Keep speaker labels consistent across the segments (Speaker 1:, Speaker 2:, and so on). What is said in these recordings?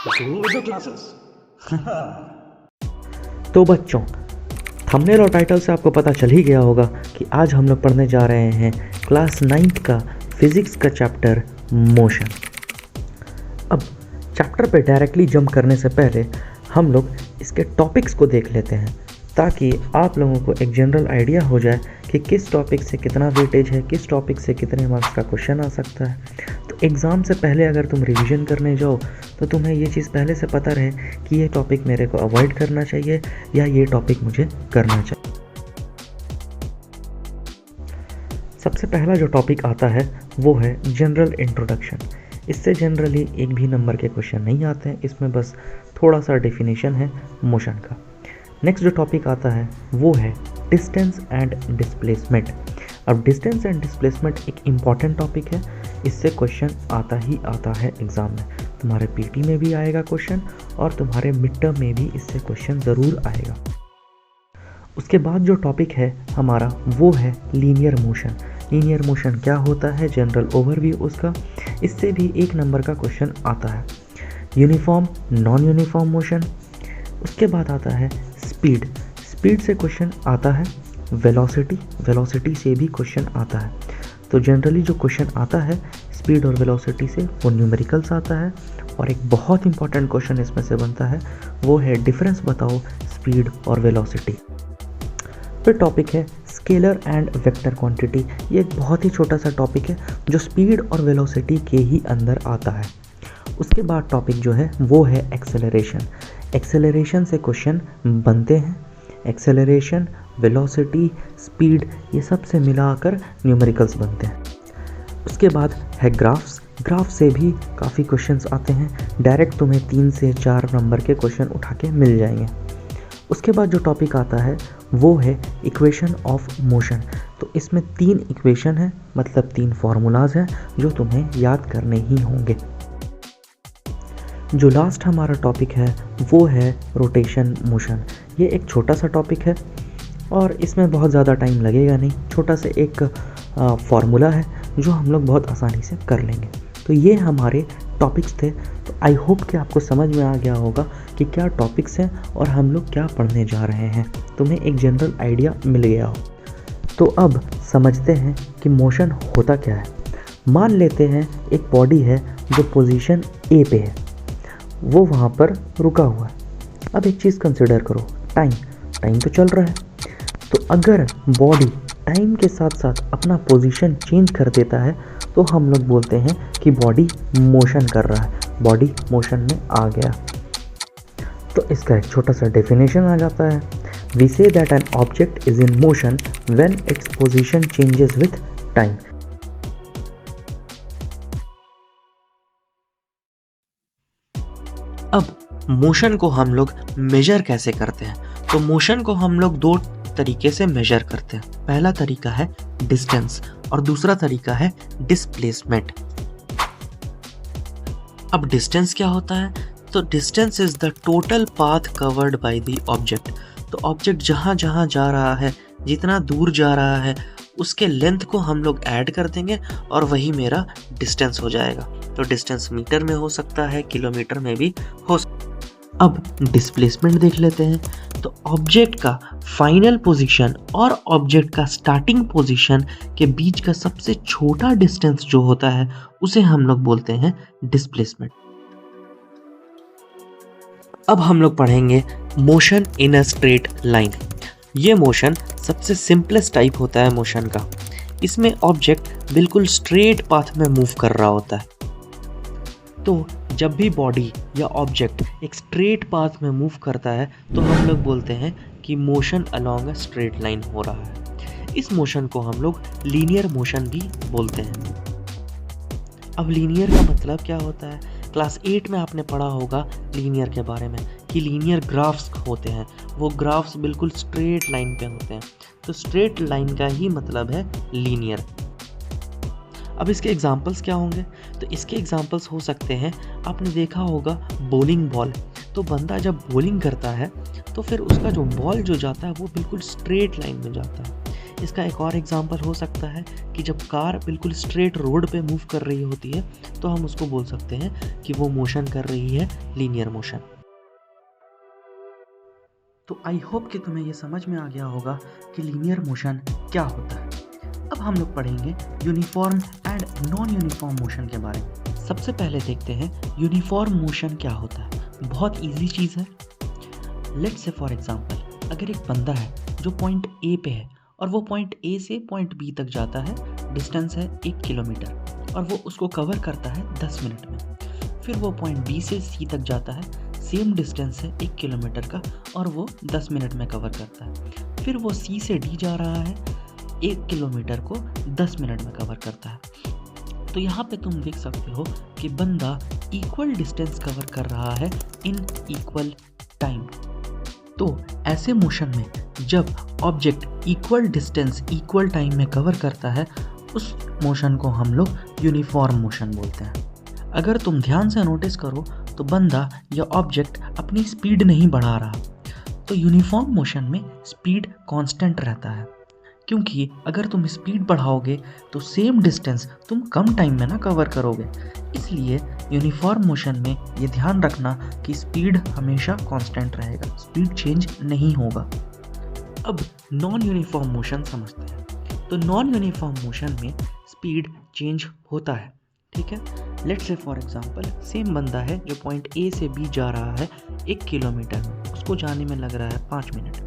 Speaker 1: Begin with the classes.
Speaker 2: तो बच्चों, thumbnail और टाइटल से आपको पता चल ही गया होगा कि आज हम लोग पढ़ने जा रहे हैं क्लास 9th का फिज़िक्स का चैप्टर मोशन। अब चैप्टर पे डायरेक्टली जंप करने से पहले हम लोग इसके टॉपिक्स को देख लेते हैं ताकि आप लोगों को एक जनरल आइडिया हो जाए कि किस टॉपिक से कितना वेटेज है, किस टॉपिक से कितने मार्क्स का क्वेश्चन आ सकता है। तो एग्ज़ाम से पहले अगर तुम रिवीजन करने जाओ तो तुम्हें ये चीज़ पहले से पता रहे कि ये टॉपिक मेरे को अवॉइड करना चाहिए या ये टॉपिक मुझे करना चाहिए। सबसे पहला जो टॉपिक आता है वो है जनरल इंट्रोडक्शन। इससे जनरली एक भी नंबर के क्वेश्चन नहीं आते हैं, इसमें बस थोड़ा सा डेफिनेशन है मोशन का। नेक्स्ट जो टॉपिक आता है वो है डिस्टेंस एंड डिस्प्लेसमेंट। अब डिस्टेंस एंड डिस्प्लेसमेंट एक इम्पॉर्टेंट टॉपिक है, इससे क्वेश्चन आता ही आता है एग्ज़ाम में। तुम्हारे पीटी में भी आएगा क्वेश्चन और तुम्हारे मिड टर्म में भी इससे क्वेश्चन ज़रूर आएगा। उसके बाद जो टॉपिक है हमारा वो है लीनियर मोशन। लीनियर मोशन क्या होता है, जनरल ओवरव्यू उसका, इससे भी एक नंबर का क्वेश्चन आता है। Uniform non uniform motion. उसके बाद आता है स्पीड। स्पीड से क्वेश्चन आता है। वेलोसिटी, वेलोसिटी से भी क्वेश्चन आता है। तो जनरली जो क्वेश्चन आता है स्पीड और वेलोसिटी से वो न्यूमेरिकल्स आता है। और एक बहुत इंपॉर्टेंट क्वेश्चन इसमें से बनता है वो है डिफरेंस बताओ स्पीड और वेलोसिटी। फिर टॉपिक है स्केलर एंड वेक्टर क्वांटिटी। ये एक बहुत ही छोटा सा टॉपिक है जो स्पीड और वेलोसिटी के ही अंदर आता है। उसके बाद टॉपिक जो है वो है एक्सेलरेशन। एक्सेलरेशन से क्वेश्चन बनते हैं। एक्सेलरेशन, वेलोसिटी, स्पीड, ये सब से मिलाकर न्यूमेरिकल्स बनते हैं। उसके बाद है ग्राफ्स। ग्राफ से भी काफ़ी क्वेश्चंस आते हैं, डायरेक्ट तुम्हें 3 से 4 नंबर के क्वेश्चन उठा के मिल जाएंगे। उसके बाद जो टॉपिक आता है वो है इक्वेशन ऑफ मोशन। तो इसमें 3 इक्वेशन है, मतलब 3 फार्मूलाज हैं जो तुम्हें याद करने ही होंगे। जो लास्ट हमारा टॉपिक है वो है रोटेशन मोशन। ये एक छोटा सा टॉपिक है और इसमें बहुत ज़्यादा टाइम लगेगा नहीं, छोटा सा एक फार्मूला है जो हम लोग बहुत आसानी से कर लेंगे। तो ये हमारे टॉपिक्स थे। तो आई होप कि आपको समझ में आ गया होगा कि क्या टॉपिक्स हैं और हम लोग क्या पढ़ने जा रहे हैं, तुम्हें एक जनरल आइडिया मिल गया हो। तो अब समझते हैं कि मोशन होता क्या है। मान लेते हैं एक बॉडी है जो पोजीशन ए पे है, वो वहाँ पर रुका हुआ है। अब एक चीज़ कंसिडर करो, टाइम तो चल रहा है। तो अगर बॉडी टाइम के साथ साथ अपना पोजीशन चेंज कर देता है तो हम लोग बोलते हैं कि बॉडी मोशन कर रहा है, बॉडी मोशन में आ गया। तो इसका एक छोटा सा डेफिनेशन आ जाता है। We say that an object is in motion when its position changes with time. अब मोशन को हम लोग मेजर कैसे करते हैं? तो मोशन को हम लोग 2 तरीके से मेजर करते हैं। पहला तरीका है डिस्टेंस और दूसरा तरीका है डिस्प्लेसमेंट। अब डिस्टेंस क्या होता है? तो distance is the total path covered by the object. तो ऑब्जेक्ट जहाँ जहाँ जा रहा है, जितना दूर जा रहा है, उसके लेंथ को हम लोग ऐड कर देंगे और वही मेरा डिस्टेंस हो जाएगा। तो डिस्टेंस मीटर में हो सकता है, किलोमीटर में भी हो सकता है। अब डिस्प्लेसमेंट देख लेते हैं। तो ऑब्जेक्ट का फाइनल पोजीशन और ऑब्जेक्ट का स्टार्टिंग पोजीशन के बीच का सबसे छोटा डिस्टेंस जो होता है उसे हम लोग बोलते हैं डिस्प्लेसमेंट। अब हम लोग पढ़ेंगे motion in a straight line. ये मोशन सबसे सिंपलेस्ट टाइप होता है मोशन का। इसमें ऑब्जेक्ट बिल्कुल स्ट्रेट पाथ में मूव कर रहा होता है। तो जब भी बॉडी या ऑब्जेक्ट एक स्ट्रेट पाथ में मूव करता है तो हम लोग बोलते हैं कि motion along a straight line हो रहा है। इस मोशन को हम लोग लीनियर मोशन भी बोलते हैं। अब लीनियर का मतलब क्या होता है? क्लास 8 में आपने पढ़ा होगा लीनियर के बारे में कि लीनियर ग्राफ्स होते हैं। वो ग्राफ्स बिल्कुल स्ट्रेट लाइन पे होते हैं। तो स्ट्रेट लाइन का ही मतलब है लीनियर। अब इसके एग्जाम्पल्स क्या होंगे? तो इसके एग्जाम्पल्स हो सकते हैं, आपने देखा होगा बॉलिंग बॉल। तो बंदा जब बॉलिंग करता है तो फिर उसका जो बॉल जो जाता है वो बिल्कुल स्ट्रेट लाइन में जाता है। इसका एक और एग्जांपल हो सकता है कि जब कार बिल्कुल स्ट्रेट रोड पे मूव कर रही होती है तो हम उसको बोल सकते हैं कि वो मोशन कर रही है लीनियर मोशन। तो आई होप कि तुम्हें ये समझ में आ गया होगा कि लीनियर मोशन क्या होता है। अब हम लोग पढ़ेंगे uniform and non uniform motion के बारे में। सबसे पहले देखते हैं यूनिफॉर्म मोशन क्या होता है। बहुत इजी चीज़ है। लेट्स से फॉर एग्जांपल अगर एक बंदा है जो पॉइंट ए पे है और वो पॉइंट ए से पॉइंट बी तक जाता है, डिस्टेंस है 1 किलोमीटर और वो उसको कवर करता है 10 मिनट में। फिर वो पॉइंट बी से सी तक जाता है, सेम डिस्टेंस है 1 किलोमीटर का और वो 10 मिनट में कवर करता है। फिर वो सी से डी जा रहा है, 1 किलोमीटर को 10 मिनट में कवर करता है। तो यहाँ पे तुम देख सकते हो कि बंदा इक्वल डिस्टेंस कवर कर रहा है इन इक्वल टाइम। तो ऐसे मोशन में जब object equal distance equal time में कवर करता है उस मोशन को हम लोग यूनिफॉर्म मोशन बोलते हैं। अगर तुम ध्यान से नोटिस करो तो बंदा या ऑब्जेक्ट अपनी स्पीड नहीं बढ़ा रहा। तो यूनिफॉर्म मोशन में स्पीड कांस्टेंट रहता है, क्योंकि अगर तुम स्पीड बढ़ाओगे तो सेम डिस्टेंस तुम कम टाइम में ना कवर करोगे। इसलिए यूनिफॉर्म मोशन में ये ध्यान रखना कि स्पीड हमेशा कांस्टेंट रहेगा, स्पीड चेंज नहीं होगा। अब नॉन यूनिफॉर्म मोशन समझते हैं। तो नॉन यूनिफॉर्म मोशन में स्पीड चेंज होता है, ठीक है। Let's say for example same बंदा है जो पॉइंट ए से बी जा रहा है 1 किलोमीटर में, उसको जाने में लग रहा है 5 मिनट।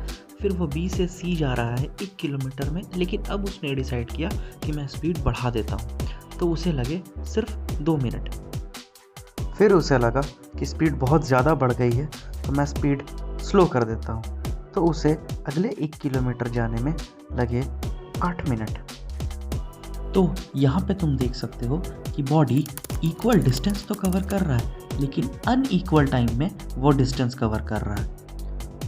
Speaker 2: फिर वो बी से सी जा रहा है 1 किलोमीटर में, लेकिन अब उसने डिसाइड किया कि मैं स्पीड बढ़ा देता हूँ, तो उसे लगे सिर्फ 2 मिनट। फिर उसे लगा कि स्पीड बहुत ज़्यादा बढ़ गई है तो मैं स्पीड स्लो कर देता हूँ, तो उसे अगले 1 किलोमीटर जाने में लगे 8 मिनट। तो यहाँ पे तुम देख सकते हो कि बॉडी इक्वल डिस्टेंस तो कवर कर रहा है लेकिन अनइक्वल टाइम में वो डिस्टेंस कवर कर रहा है।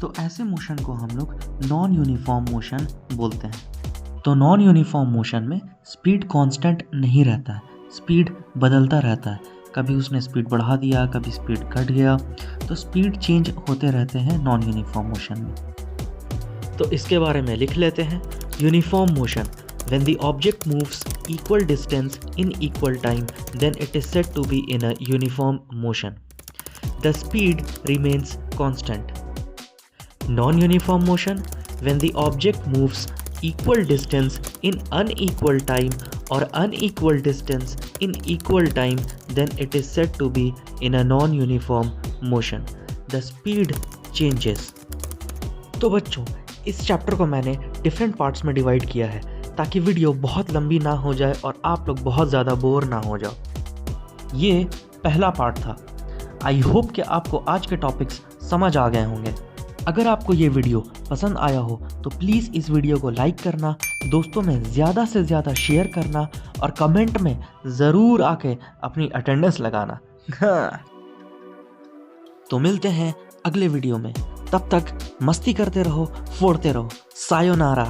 Speaker 2: तो ऐसे मोशन को हम लोग नॉन यूनिफॉर्म मोशन बोलते हैं। तो नॉन यूनिफॉर्म मोशन में स्पीड कांस्टेंट नहीं रहता है, स्पीड बदलता रहता है। कभी उसने स्पीड बढ़ा दिया, कभी स्पीड घट गया, तो स्पीड चेंज होते रहते हैं नॉन यूनिफॉर्म मोशन में। तो इसके बारे में लिख लेते हैं। Uniform motion, when the object moves equal distance in equal time, then it is said to be in a uniform motion. The speed remains constant. Non-uniform motion, when the object moves equal distance in unequal time or unequal distance in equal time, then it is said to be in a non-uniform motion. The speed changes. तो बच्चों, इस chapter को मैंने different parts में divide किया है ताकि video बहुत लंबी ना हो जाए और आप लोग बहुत ज़्यादा बोर ना हो जाओ। ये पहला पार्ट था। आई होप कि आपको आज के टॉपिक्स समझ आ गए होंगे। अगर आपको ये वीडियो पसंद आया हो तो प्लीज़ इस वीडियो को लाइक करना, दोस्तों में ज़्यादा से ज़्यादा शेयर करना और कमेंट में ज़रूर आके अपनी अटेंडेंस लगाना। तो मिलते हैं अगले वीडियो में, तब तक मस्ती करते रहो, फोड़ते रहो। सायोनारा।